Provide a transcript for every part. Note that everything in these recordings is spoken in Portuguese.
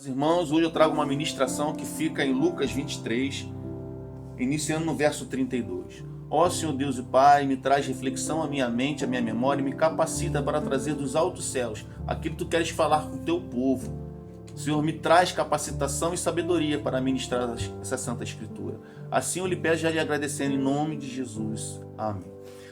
irmãos. Hoje eu trago uma ministração que fica em Lucas 23, iniciando no verso 32. Ó Senhor Deus e Pai, me traz reflexão à minha mente, à minha memória, e me capacita para trazer dos altos céus aquilo que Tu queres falar com o Teu povo. Senhor, me traz capacitação e sabedoria para ministrar essa Santa Escritura. Assim eu lhe peço, já lhe agradecendo em nome de Jesus. Amém.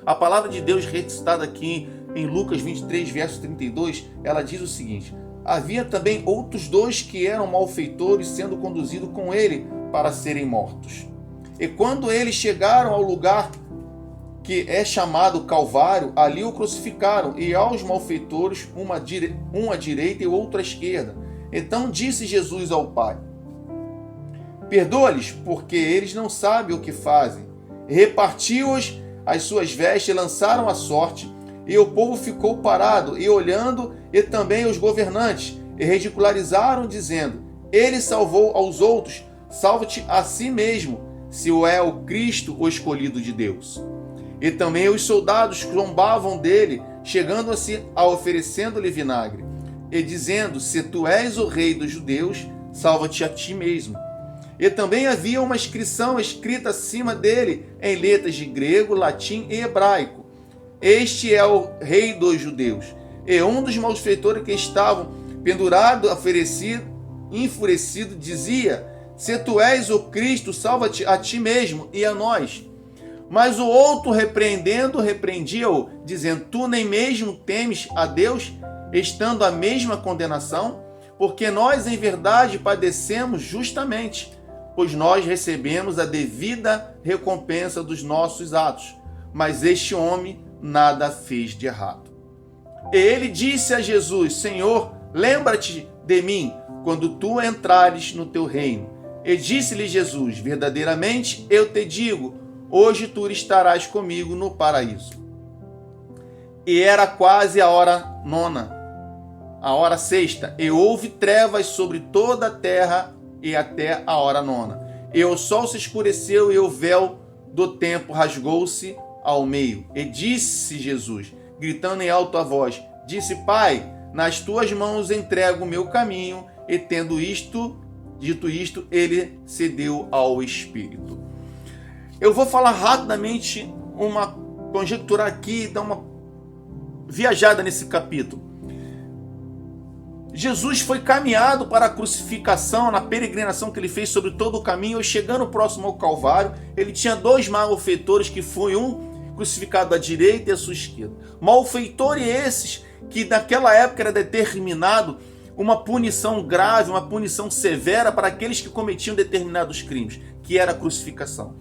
A palavra de Deus recitada aqui em Lucas 23, verso 32, ela diz o seguinte: havia também outros dois que eram malfeitores, sendo conduzidos com ele para serem mortos. E quando eles chegaram ao lugar que é chamado Calvário, ali o crucificaram, e aos malfeitores, uma à direita e outra à esquerda. Então disse Jesus ao Pai: perdoa-lhes, porque eles não sabem o que fazem. Repartiu-os as suas vestes e lançaram a sorte, e o povo ficou parado e olhando, e também os governantes, e ridicularizaram, dizendo: ele salvou aos outros, salva-te a si mesmo, se é o Cristo, o escolhido de Deus. E também os soldados zombavam dele, chegando-se a oferecendo-lhe vinagre, e dizendo: se tu és o rei dos judeus, salva-te a ti mesmo. E também havia uma inscrição escrita acima dele, em letras de grego, latim e hebraico: este é o rei dos judeus. E um dos malfeitores que estavam pendurado, enfurecido, dizia: se tu és o Cristo, salva-te a ti mesmo e a nós. Mas o outro, repreendia-o, dizendo: tu nem mesmo temes a Deus, estando a mesma condenação? Porque nós, em verdade, padecemos justamente, pois nós recebemos a devida recompensa dos nossos atos. Mas este homem nada fez de errado. E ele disse a Jesus: Senhor, lembra-te de mim quando tu entrares no teu reino. E disse-lhe Jesus: verdadeiramente eu te digo, hoje tu estarás comigo no paraíso. E era quase a hora nona, a hora sexta, e houve trevas sobre toda a terra e até a hora nona. E o sol se escureceu e o véu do templo rasgou-se ao meio. E disse Jesus, gritando em alta voz, disse: Pai, nas tuas mãos entrego o meu caminho. E tendo dito isto, ele cedeu ao Espírito. Eu vou falar rapidamente, conjecturar aqui, dar uma viajada nesse capítulo. Jesus foi caminhado para a crucificação, na peregrinação que ele fez sobre todo o caminho, e chegando próximo ao Calvário, ele tinha dois malfeitores, que foi um crucificado à direita e à sua esquerda. Malfeitores esses que naquela época era determinado uma punição grave, uma punição severa para aqueles que cometiam determinados crimes, que era a crucificação.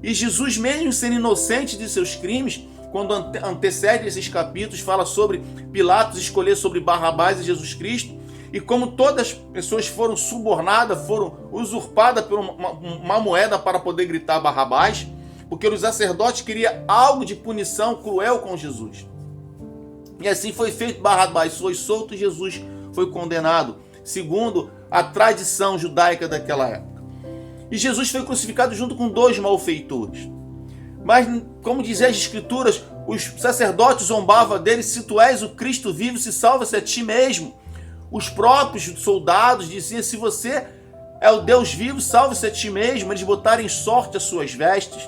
E Jesus, mesmo sendo inocente de seus crimes, quando antecede esses capítulos, fala sobre Pilatos escolher sobre Barrabás e Jesus Cristo, e como todas as pessoas foram subornadas, foram usurpadas por uma moeda para poder gritar Barrabás, porque os sacerdotes queriam algo de punição cruel com Jesus. E assim foi feito. Barrabás foi solto e Jesus foi condenado, segundo a tradição judaica daquela época. E Jesus foi crucificado junto com dois malfeitores. Mas, como dizem as Escrituras, os sacerdotes zombavam dele: se tu és o Cristo vivo, se salva-se a ti mesmo. Os próprios soldados diziam: se você é o Deus vivo, salve-se a ti mesmo. Eles botaram em sorte as suas vestes.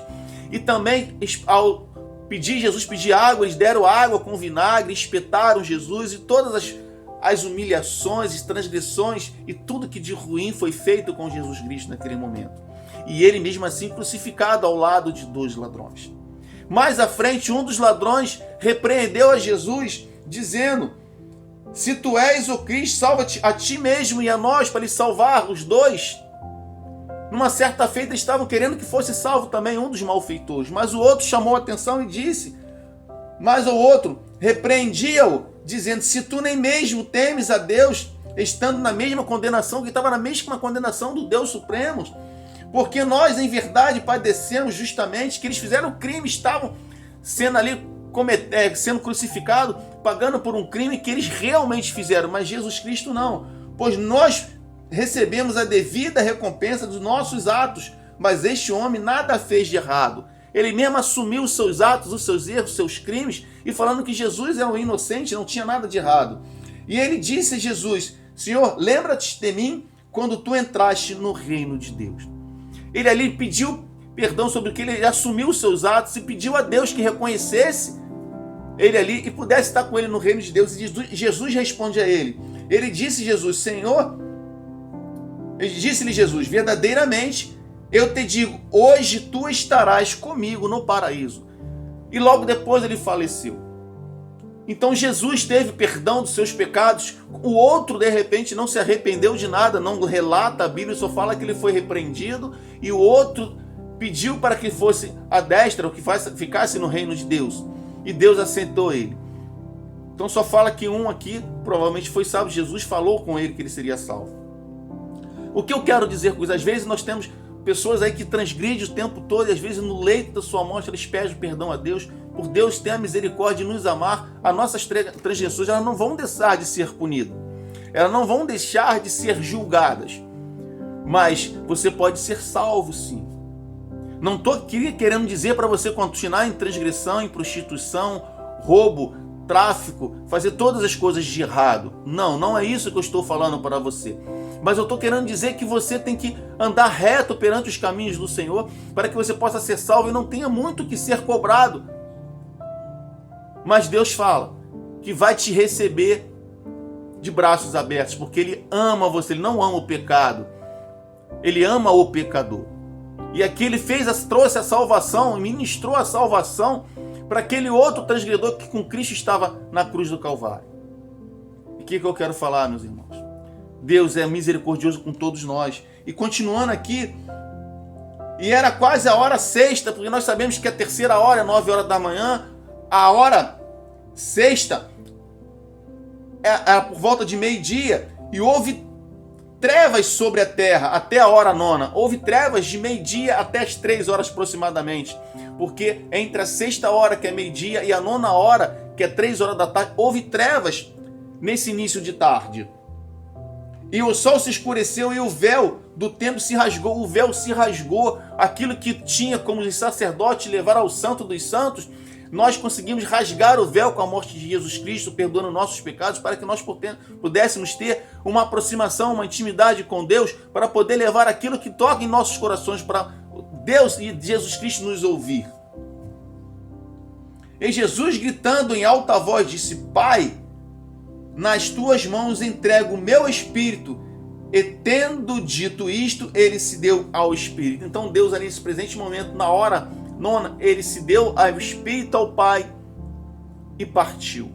E também, ao Jesus pedir água, eles deram água com vinagre, espetaram Jesus, e todas as humilhações, as transgressões e tudo que de ruim foi feito com Jesus Cristo naquele momento. E ele mesmo assim crucificado ao lado de dois ladrões. Mais à frente, um dos ladrões repreendeu a Jesus, dizendo: se tu és o Cristo, salva-te a ti mesmo e a nós, para lhe salvar os dois. Numa certa feita, estavam querendo que fosse salvo também um dos malfeitores, mas o outro chamou a atenção e disse, mas o outro repreendia-o, dizendo: se tu nem mesmo temes a Deus, estando na mesma condenação, que estava na mesma condenação do Deus Supremo, porque nós em verdade padecemos justamente, que eles fizeram crime, estavam sendo ali sendo crucificados, pagando por um crime que eles realmente fizeram, mas Jesus Cristo não, pois nós recebemos a devida recompensa dos nossos atos, mas este homem nada fez de errado. Ele mesmo assumiu os seus atos, os seus erros, os seus crimes, e falando que Jesus é um inocente, não tinha nada de errado. E ele disse a Jesus: Senhor, lembra-te de mim quando tu entraste no reino de Deus. Ele ali pediu perdão sobre o que ele assumiu os seus atos e pediu a Deus que reconhecesse ele ali e pudesse estar com ele no reino de Deus. E Jesus responde a ele. Ele disse, Jesus, Senhor, disse-lhe Jesus, verdadeiramente eu te digo, hoje tu estarás comigo no paraíso. E logo depois ele faleceu. Então Jesus teve perdão dos seus pecados. O outro, de repente, não se arrependeu de nada, não relata a Bíblia, só fala que ele foi repreendido. E o outro pediu para que fosse a destra, ou que ficasse no reino de Deus. E Deus aceitou ele. Então só fala que um aqui provavelmente foi salvo. Jesus falou com ele que ele seria salvo. O que eu quero dizer com isso? Às vezes nós temos pessoas aí que transgridem o tempo todo e às vezes no leito da sua morte eles pedem perdão a Deus. Por Deus ter a misericórdia de nos amar, as nossas transgressões elas não vão deixar de ser punidas. Elas não vão deixar de ser julgadas. Mas você pode ser salvo sim. Não estou aqui querendo dizer para você continuar em transgressão, em prostituição, roubo, tráfico, fazer todas as coisas de errado. Não, não é isso que eu estou falando para você. Mas eu estou querendo dizer que você tem que andar reto perante os caminhos do Senhor para que você possa ser salvo e não tenha muito que ser cobrado. Mas Deus fala que vai te receber de braços abertos, porque Ele ama você, Ele não ama o pecado. Ele ama o pecador. E aqui Ele trouxe a salvação, ministrou a salvação para aquele outro transgredor que com Cristo estava na cruz do Calvário. E o que eu quero falar, meus irmãos? Deus é misericordioso com todos nós. E continuando aqui, e era quase a hora sexta, porque nós sabemos que a terceira hora é 9 horas da manhã, a hora sexta é por volta de meio-dia, e houve trevas sobre a terra até a hora nona. Houve trevas de meio-dia até as 3 horas aproximadamente, porque entre a sexta hora, que é meio-dia, e a nona hora, que é 3 horas da tarde, houve trevas nesse início de tarde. E o sol se escureceu e o véu do templo se rasgou. O véu se rasgou. Aquilo que tinha como os sacerdotes levar ao Santo dos Santos, nós conseguimos rasgar o véu com a morte de Jesus Cristo, perdoando nossos pecados, para que nós pudéssemos ter uma aproximação, uma intimidade com Deus, para poder levar aquilo que toca em nossos corações para Deus e Jesus Cristo nos ouvir. E Jesus, gritando em alta voz, disse: Pai, nas tuas mãos entrego o meu espírito. E tendo dito isto, ele se deu ao Espírito. Então Deus ali nesse presente momento, na hora nona, ele se deu ao Espírito, ao Pai, e partiu.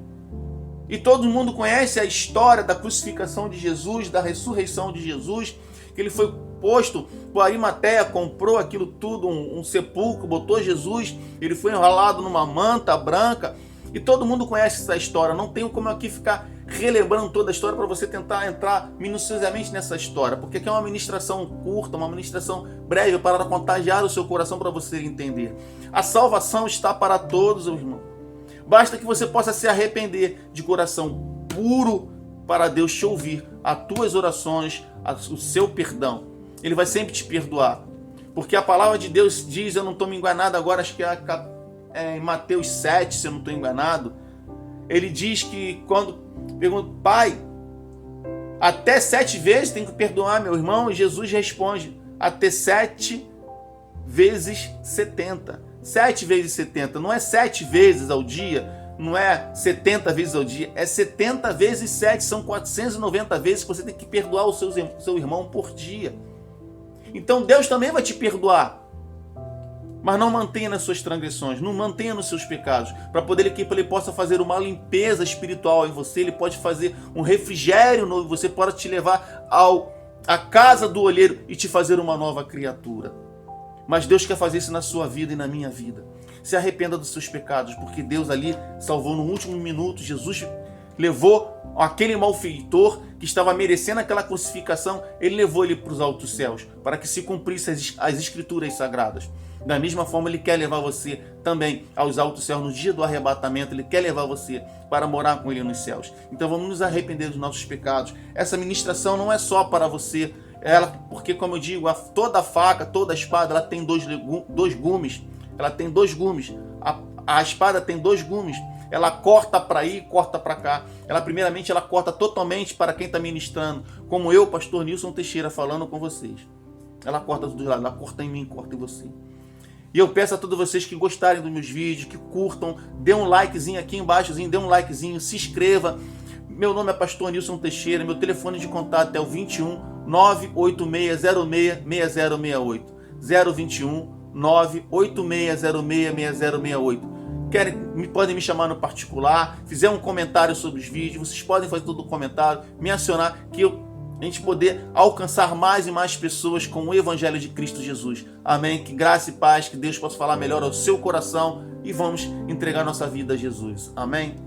E todo mundo conhece a história da crucificação de Jesus, da ressurreição de Jesus, que ele foi posto por Arimateia, comprou aquilo tudo, um sepulcro, botou Jesus, ele foi enrolado numa manta branca, e todo mundo conhece essa história. Não tenho como aqui ficar relembrando toda a história para você tentar entrar minuciosamente nessa história, porque aqui é uma ministração curta, uma ministração breve para contagiar o seu coração para você entender. A salvação está para todos, meu irmão. Basta que você possa se arrepender de coração puro para Deus te ouvir, as tuas orações, o seu perdão. Ele vai sempre te perdoar, porque a palavra de Deus diz, eu não estou me enganado agora, acho que é em Mateus 7, se eu não estou enganado, ele diz que quando pergunta, Pai, até 7 vezes tem que perdoar meu irmão? E Jesus responde, até 7 vezes 70. 7 vezes 70, não é 7 vezes ao dia, não é 70 vezes ao dia, é 70 vezes 7, são 490 vezes que você tem que perdoar o seu irmão por dia. Então Deus também vai te perdoar. Mas não mantenha nas suas transgressões, não mantenha nos seus pecados, para poder que ele possa fazer uma limpeza espiritual em você, ele pode fazer um refrigério novo, você pode te levar à casa do olheiro e te fazer uma nova criatura. Mas Deus quer fazer isso na sua vida e na minha vida. Se arrependa dos seus pecados, porque Deus ali salvou no último minuto. Jesus levou aquele malfeitor que estava merecendo aquela crucificação, ele levou ele para os altos céus, para que se cumprissem as escrituras sagradas. Da mesma forma, ele quer levar você também aos altos céus no dia do arrebatamento. Ele quer levar você para morar com ele nos céus. Então vamos nos arrepender dos nossos pecados. Essa ministração não é só para você, porque como eu digo, toda faca, toda espada, ela tem dois gumes. Ela tem 2 gumes. A espada tem 2 gumes. ela corta para aí, corta para cá. Ela primeiramente ela corta totalmente para quem está ministrando, como eu, pastor Nilson Teixeira, falando com vocês. Ela corta dos lados, ela corta em mim, corta em você. E eu peço a todos vocês que gostarem dos meus vídeos, que curtam, dê um likezinho aqui embaixo, dê um likezinho, se inscreva. Meu nome é pastor Nilson Teixeira, meu telefone de contato é o 21 98606 6068. 021 98606 6068. Podem me chamar no particular, fizer um comentário sobre os vídeos, vocês podem fazer todo o comentário, me acionar, que a gente poder alcançar mais e mais pessoas com o Evangelho de Cristo Jesus. Amém? Que graça e paz, que Deus possa falar melhor ao seu coração e vamos entregar nossa vida a Jesus. Amém?